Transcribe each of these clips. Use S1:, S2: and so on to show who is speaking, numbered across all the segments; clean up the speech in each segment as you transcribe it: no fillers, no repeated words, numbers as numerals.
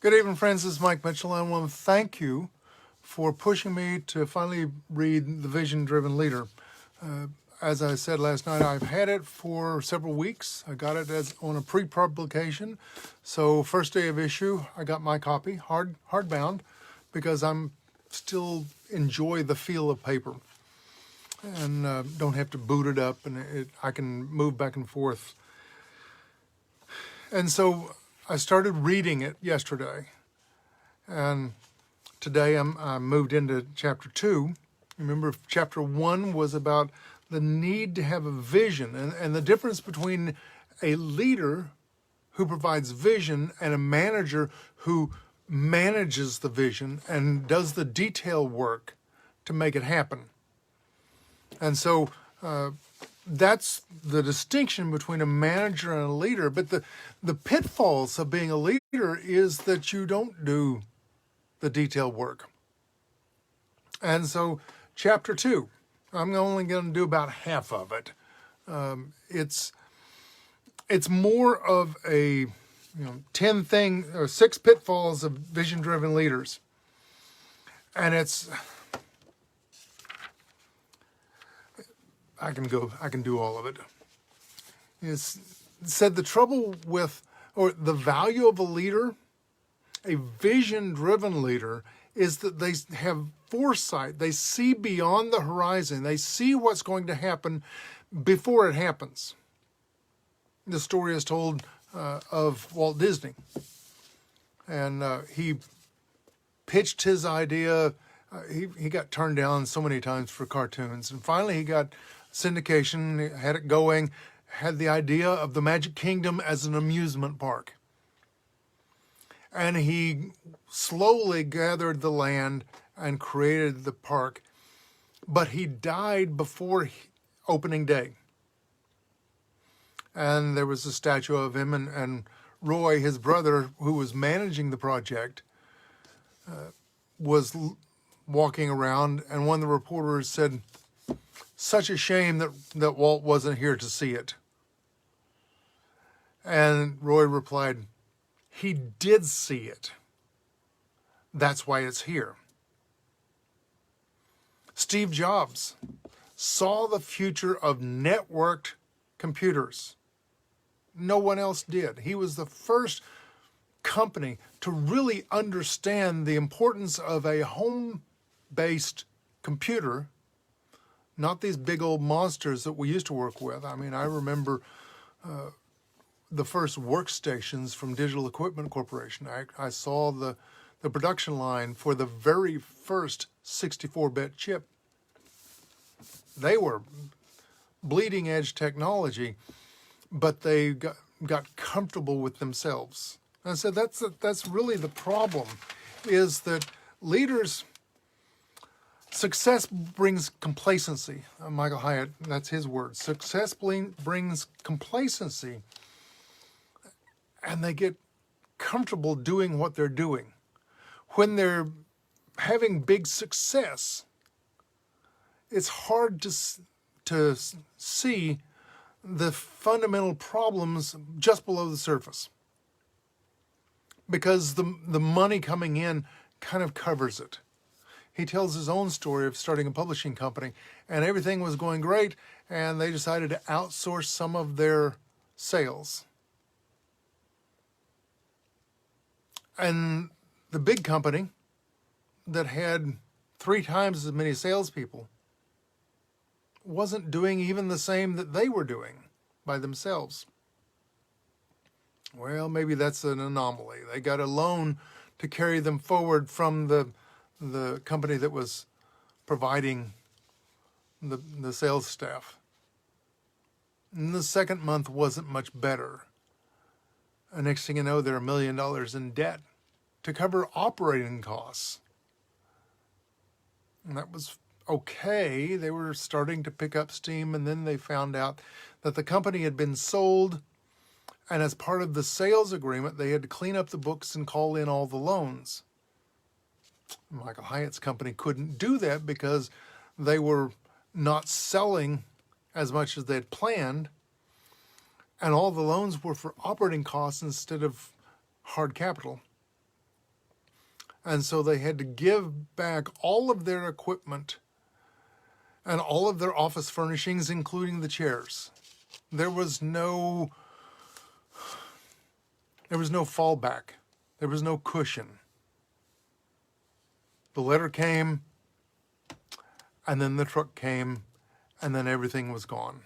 S1: Good evening, friends. This is Mike Mitchell. I want to thank you for pushing me to finally read The Vision Driven Leader. As I said last night, I've had it for several weeks. I got it on a pre-publication. So first day of issue, I got my copy, hardbound, because I'm still enjoy the feel of paper and don't have to boot it up, and I can move back and forth. And so I started reading it yesterday, and today I moved into chapter 2. Remember, chapter 1 was about the need to have a vision and the difference between a leader who provides vision and a manager who manages the vision and does the detail work to make it happen. And so that's the distinction between a manager and a leader. But the pitfalls of being a leader is that you don't do the detail work. And so chapter 2, I'm only going to do about half of it. It's more of a 6 pitfalls of vision-driven leaders. And I can do all of it. It's said the trouble with, or the value of a leader, a vision-driven leader, is that they have foresight. They see beyond the horizon. They see what's going to happen before it happens. The story is told of Walt Disney. And he pitched his idea. He got turned down so many times for cartoons. And finally he got syndication, had it going, had the idea of the Magic Kingdom as an amusement park. And he slowly gathered the land and created the park. But he died before opening day. And there was a statue of him, and Roy, his brother, who was managing the project, was walking around, and one of the reporters said, "Such a shame that Walt wasn't here to see it." And Roy replied, "He did see it. That's why it's here." Steve Jobs saw the future of networked computers. No one else did. He was the first company to really understand the importance of a home-based computer, not these big old monsters that we used to work with. I mean, I remember the first workstations from Digital Equipment Corporation. I saw the production line for the very first 64-bit chip. They were bleeding edge technology, but they got comfortable with themselves. And I said that's really the problem, is that leaders, success brings complacency. Michael Hyatt, that's his word. Success brings complacency, and they get comfortable doing what they're doing. When they're having big success, it's hard to see the fundamental problems just below the surface, because the money coming in kind of covers it. He tells his own story of starting a publishing company, and everything was going great, and they decided to outsource some of their sales. And the big company that had 3 times as many salespeople wasn't doing even the same that they were doing by themselves. Well, maybe that's an anomaly. They got a loan to carry them forward from the company that was providing the sales staff. And the second month wasn't much better. And next thing you know, they're $1 million in debt to cover operating costs. And that was okay. They were starting to pick up steam, and then they found out that the company had been sold, and as part of the sales agreement, they had to clean up the books and call in all the loans. Michael Hyatt's company couldn't do that because they were not selling as much as they had planned, and all the loans were for operating costs instead of hard capital. And so they had to give back all of their equipment and all of their office furnishings, including the chairs. There was no fallback. There was no cushion. The letter came, and then the truck came, and then everything was gone.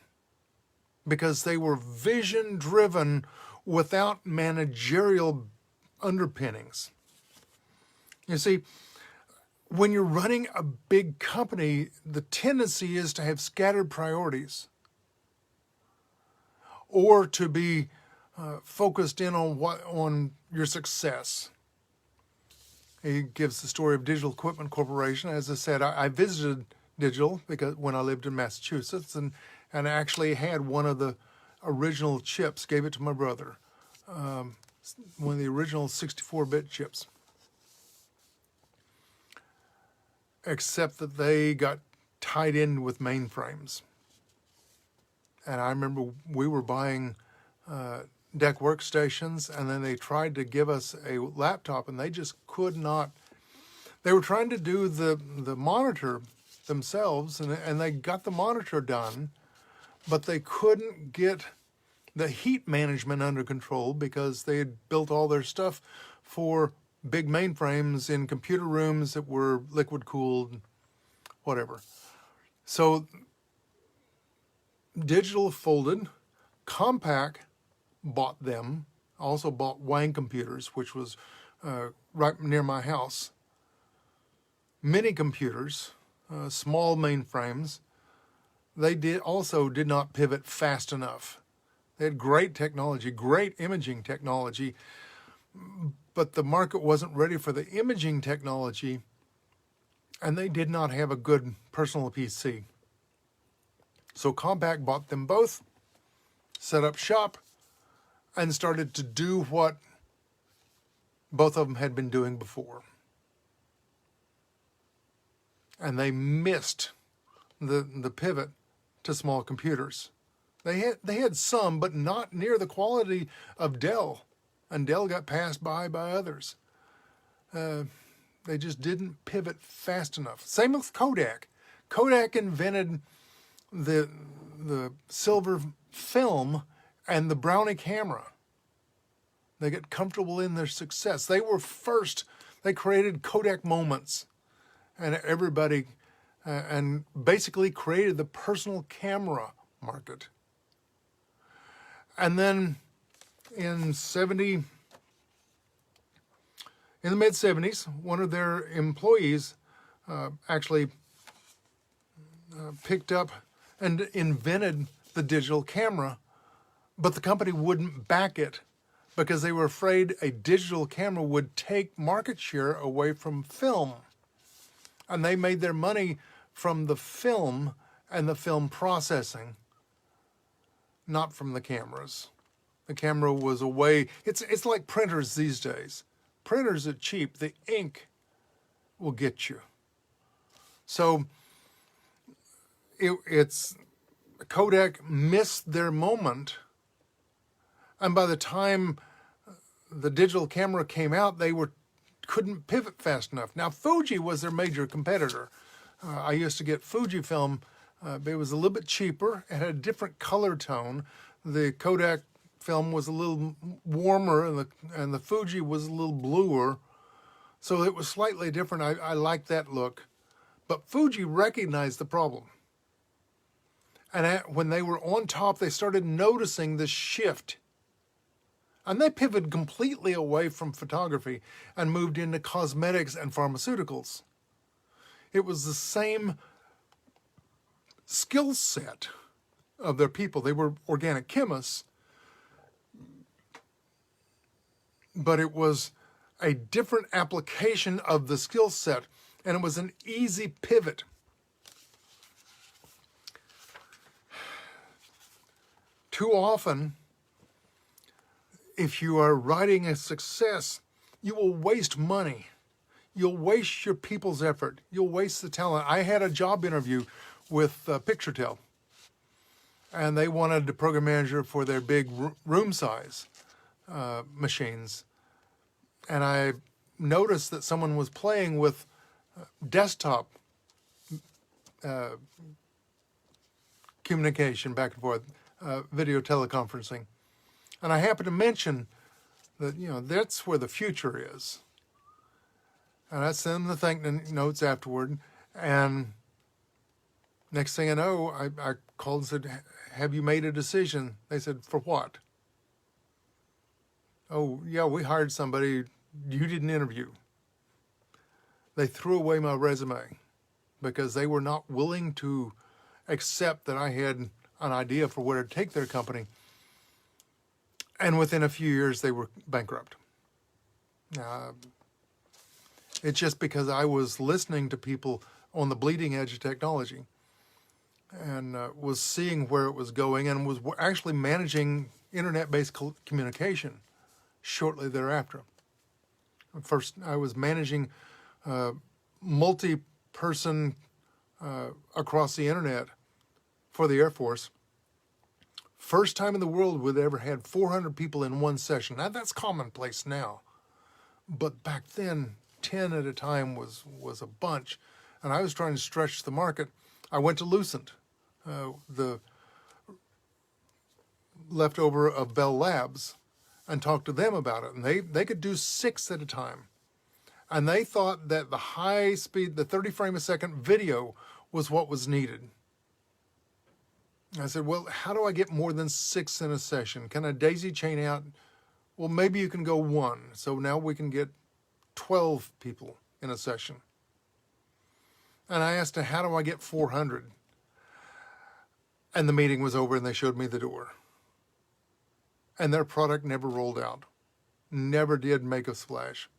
S1: Because they were vision driven without managerial underpinnings. You see, when you're running a big company, the tendency is to have scattered priorities or to be focused in on your success. He gives the story of Digital Equipment Corporation. As I said, I visited Digital because when I lived in Massachusetts and actually had one of the original chips, gave it to my brother, one of the original 64-bit chips. Except that they got tied in with mainframes. And I remember we were buying DEC workstations, and then they tried to give us a laptop, and they just could not. They were trying to do the monitor themselves, and they got the monitor done, but they couldn't get the heat management under control because they had built all their stuff for big mainframes in computer rooms that were liquid cooled, whatever. So Digital folded. Compaq bought them, also bought Wang Computers, which was right near my house. Mini computers, small mainframes. They did not pivot fast enough. They had great technology, great imaging technology, but the market wasn't ready for the imaging technology, and they did not have a good personal PC. So Compaq bought them both, set up shop, and started to do what both of them had been doing before. And they missed the pivot to small computers. They had some, but not near the quality of Dell. And Dell got passed by others. They just didn't pivot fast enough. Same with Kodak. Kodak invented the silver film and the Brownie camera. They got comfortable in their success. They were first. They created Kodak moments, and everybody, and basically created the personal camera market. And then in the mid-70s, one of their employees actually picked up and invented the digital camera, but the company wouldn't back it because they were afraid a digital camera would take market share away from film. And they made their money from the film and the film processing, not from the cameras. The camera was a way, it's like printers these days. Printers are cheap. The ink will get you. So it's Kodak missed their moment, and by the time the digital camera came out, they couldn't pivot fast enough. Now Fuji was their major competitor. I used to get Fujifilm. It was a little bit cheaper. It had a different color tone. The Kodak film was a little warmer, and the Fuji was a little bluer. So it was slightly different. I liked that look. But Fuji recognized the problem. And when they were on top, they started noticing this shift. And they pivoted completely away from photography and moved into cosmetics and pharmaceuticals. It was the same skill set of their people. They were organic chemists, but it was a different application of the skill set, and it was an easy pivot. Too often, if you are writing a success, you will waste money. You'll waste your people's effort. You'll waste the talent. I had a job interview with PictureTel, and they wanted a program manager for their big room size machines. And I noticed that someone was playing with desktop communication back and forth, video teleconferencing. And I happened to mention that, that's where the future is. And I sent them the thank notes afterward. And next thing I know, I called and said, have you made a decision? They said, for what? Oh, yeah, we hired somebody you didn't interview. They threw away my resume because they were not willing to accept that I had an idea for where to take their company. And within a few years, they were bankrupt. It's just because I was listening to people on the bleeding edge of technology and was seeing where it was going and was actually managing internet-based communication shortly thereafter. First, I was managing multi-person across the internet for the Air Force. First time in the world we'd ever had 400 people in one session. Now, that's commonplace now. But back then, 10 at a time was a bunch. And I was trying to stretch the market. I went to Lucent, the leftover of Bell Labs, and talked to them about it. And they could do 6 at a time. And they thought that the high speed, the 30 frame a second video was what was needed. I said, well, how do I get more than 6 in a session? Can I daisy chain out? Well, maybe you can go 1. So now we can get 12 people in a session. And I asked her, how do I get 400? And the meeting was over and they showed me the door. And their product never rolled out. Never did make a splash.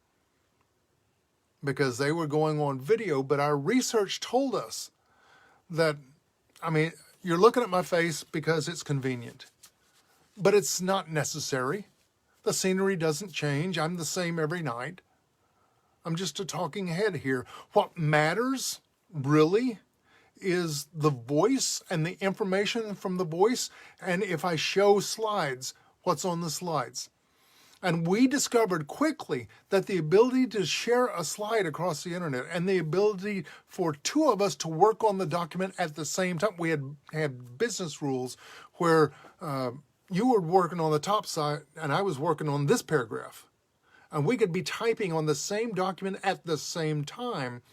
S1: Because they were going on video, but our research told us that, you're looking at my face because it's convenient. But it's not necessary. The scenery doesn't change. I'm the same every night. I'm just a talking head here. What matters, really, is the voice and the information from the voice. And if I show slides, what's on the slides? And we discovered quickly that the ability to share a slide across the internet and the ability for 2 of us to work on the document at the same time, we had business rules where you were working on the top side and I was working on this paragraph. And we could be typing on the same document at the same time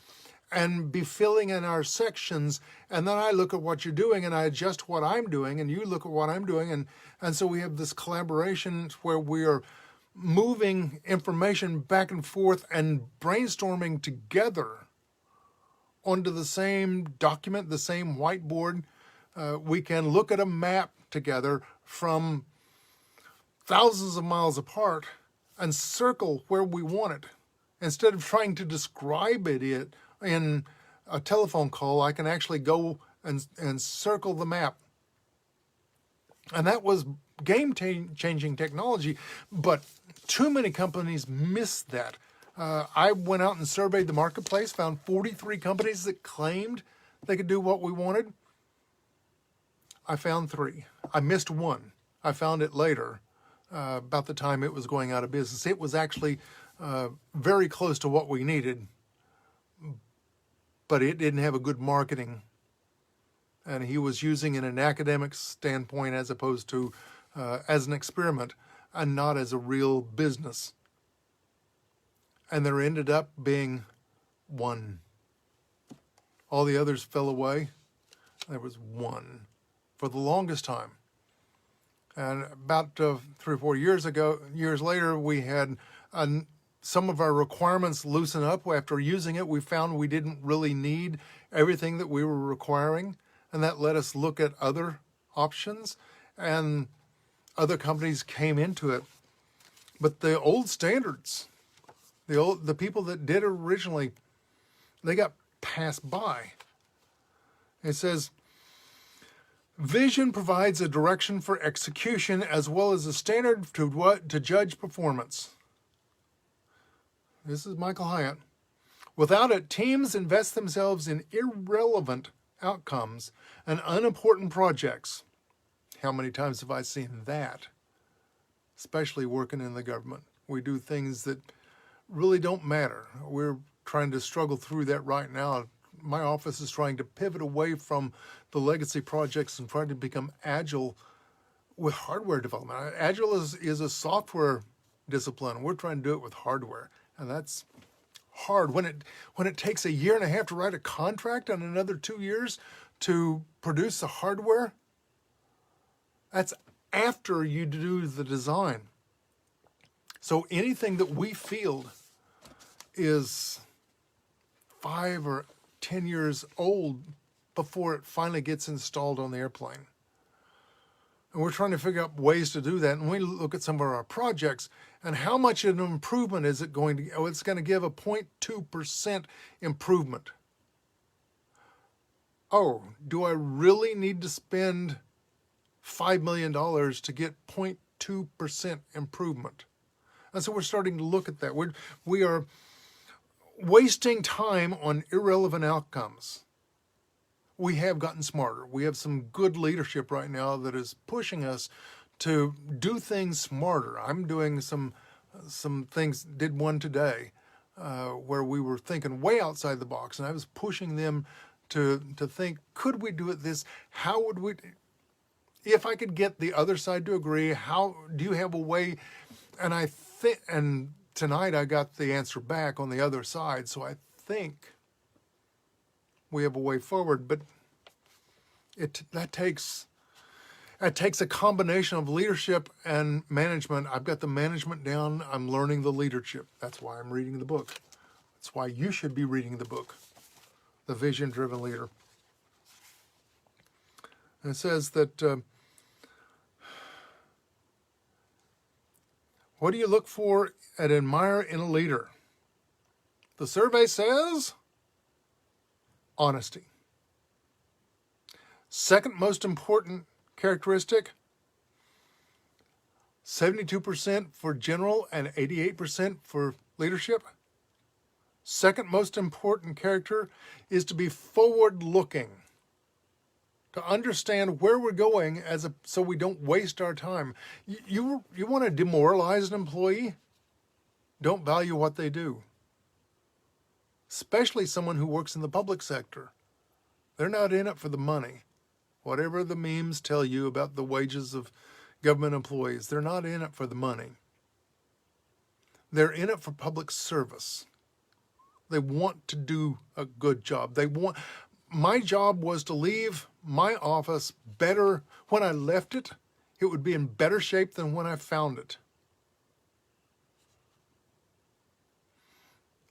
S1: and be filling in our sections. And then I look at what you're doing and I adjust what I'm doing and you look at what I'm doing. And so we have this collaboration where we are moving information back and forth and brainstorming together onto the same document, the same whiteboard. We can look at a map together from thousands of miles apart and circle where we want it. Instead of trying to describe it in a telephone call, I can actually go and circle the map. And that was game-changing technology, but too many companies miss that. I went out and surveyed the marketplace, found 43 companies that claimed they could do what we wanted. I found 3. I missed 1. I found it later, about the time it was going out of business. It was actually very close to what we needed, but it didn't have a good marketing. And he was using it in an academic standpoint as opposed to as an experiment and not as a real business. And there ended up being 1. All the others fell away. There was 1 for the longest time. And about 3 or 4 years later, we had some of our requirements loosen up. After using it, we found we didn't really need everything that we were requiring. And that let us look at other options, and other companies came into it. But the old standards, the people that did it originally, they got passed by. It says, vision provides a direction for execution as well as a standard to judge performance. This is Michael Hyatt. Without it, teams invest themselves in irrelevant outcomes and unimportant projects. How many times have I seen that? Especially working in the government. We do things that really don't matter. We're trying to struggle through that right now. My office is trying to pivot away from the legacy projects and trying to become agile with hardware development. Agile is a software discipline. We're trying to do it with hardware, and that's hard. When it takes a year and a half to write a contract and another 2 years to produce the hardware, that's after you do the design. So anything that we field is 5 or 10 years old before it finally gets installed on the airplane. And we're trying to figure out ways to do that. And we look at some of our projects and how much of an improvement is it going to, it's going to give a 0.2% improvement. Oh, do I really need to spend $5 million to get 0.2% improvement? And so we're starting to look at that. We are wasting time on irrelevant outcomes. We have gotten smarter. We have some good leadership right now that is pushing us to do things smarter. I'm doing some things, did one today, where we were thinking way outside the box, and I was pushing them to think, could we do it this? How would we, if I could get the other side to agree, how do you have a way? And tonight I got the answer back on the other side, so I think we have a way forward, but that takes a combination of leadership and management. I've got the management down. I'm learning the leadership. That's why I'm reading the book. That's why you should be reading the book, The Vision-Driven Leader. And it says that, what do you look for and admire in a leader? The survey says honesty. Second most important characteristic, 72% for general and 88% for leadership. Second most important character is to be forward-looking, to understand where we're going so we don't waste our time. You want to demoralize an employee? Don't value what they do. Especially someone who works in the public sector. They're not in it for the money. Whatever the memes tell you about the wages of government employees, they're not in it for the money. They're in it for public service. They want to do a good job. My job was to leave my office better. When I left it, it would be in better shape than when I found it.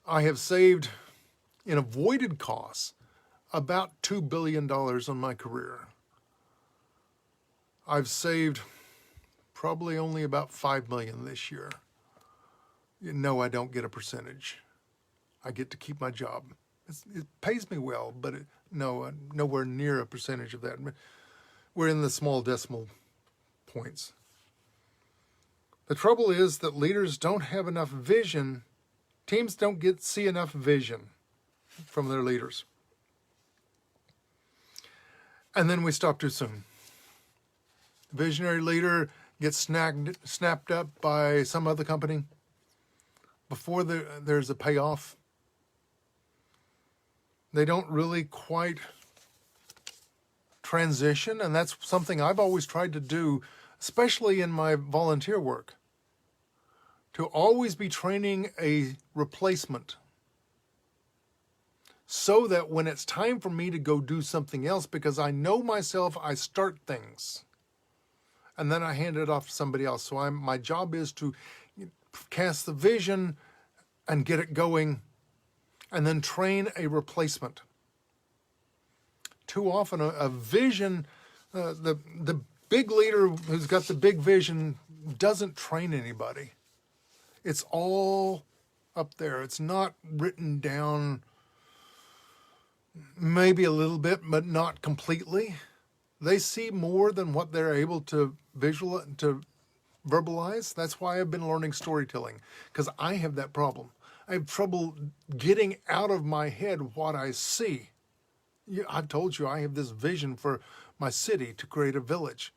S1: I have saved, in avoided costs, about $2 billion on my career. I've saved probably only about $5 million this year. No, I don't get a percentage. I get to keep my job. It pays me well, but nowhere near a percentage of that. We're in the small decimal points. The trouble is that leaders don't have enough vision. Teams don't see enough vision from their leaders. And then we stop too soon. The visionary leader gets snapped up by some other company before there's a payoff. They don't really quite transition, and that's something I've always tried to do, especially in my volunteer work, to always be training a replacement so that when it's time for me to go do something else, because I know myself, I start things and then I hand it off to somebody else. So my job is to cast the vision and get it going and then train a replacement. Too often a vision, the big leader who's got the big vision doesn't train anybody. It's all up there. It's not written down, maybe a little bit, but not completely. They see more than what they're able to verbalize. That's why I've been learning storytelling, because I have that problem. I have trouble getting out of my head what I see. I've told you I have this vision for my city to create a village.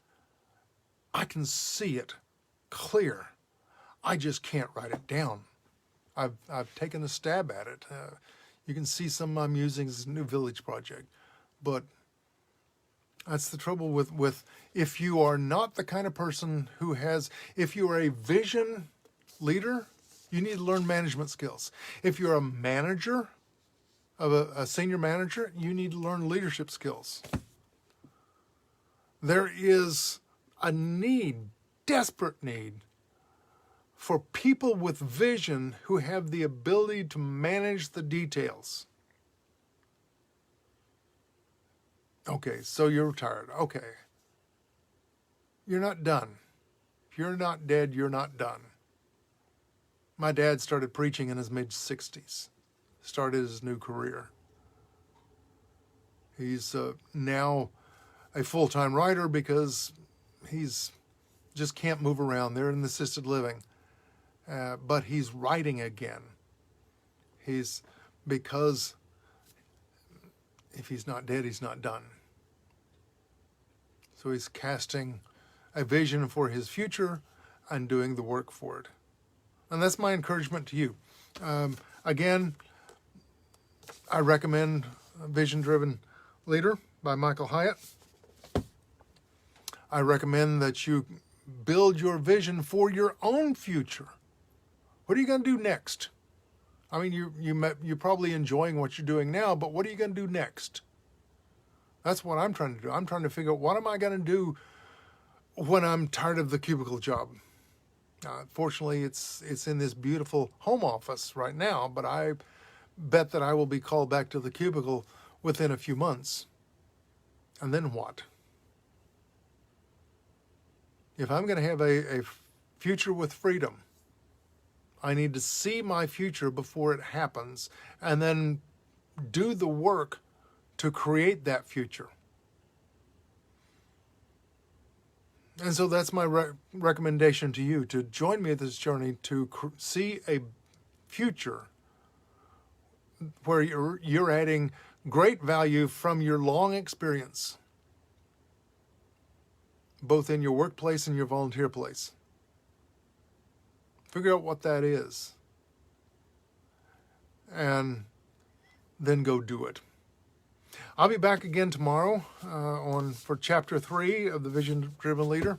S1: I can see it clear. I just can't write it down. I've taken a stab at it. You can see some I'm using as a new village project, but that's the trouble with if you are not the kind of person who has, if you are a vision leader, you need to learn management skills. If you're a manager, of a senior manager, you need to learn leadership skills. There is a need, desperate need, for people with vision who have the ability to manage the details. Okay, so you're retired. Okay. You're not done. If you're not dead, you're not done. My dad started preaching in his mid-60s, started his new career. He's now a full-time writer because he's just can't move around. They're in assisted living. But he's writing again. Because if he's not dead, he's not done. So he's casting a vision for his future and doing the work for it. And that's my encouragement to you. Again, I recommend Vision Driven Leader by Michael Hyatt. I recommend that you build your vision for your own future. What are you going to do next? I mean, you're probably enjoying what you're doing now, but what are you going to do next? That's what I'm trying to do. I'm trying to figure out what am I going to do when I'm tired of the cubicle job. Fortunately, it's in this beautiful home office right now, but I bet that I will be called back to the cubicle within a few months. And then what? If I'm going to have a future with freedom, I need to see my future before it happens and then do the work to create that future. And so that's my recommendation to you, to join me at this journey to see a future where you're adding great value from your long experience, both in your workplace and your volunteer place. Figure out what that is, and then go do it. I'll be back again tomorrow for Chapter 3 of the Vision Driven Leader.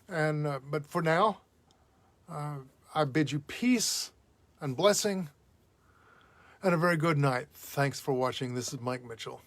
S1: But for now, I bid you peace and blessing and a very good night. Thanks for watching. This is Mike Mitchell.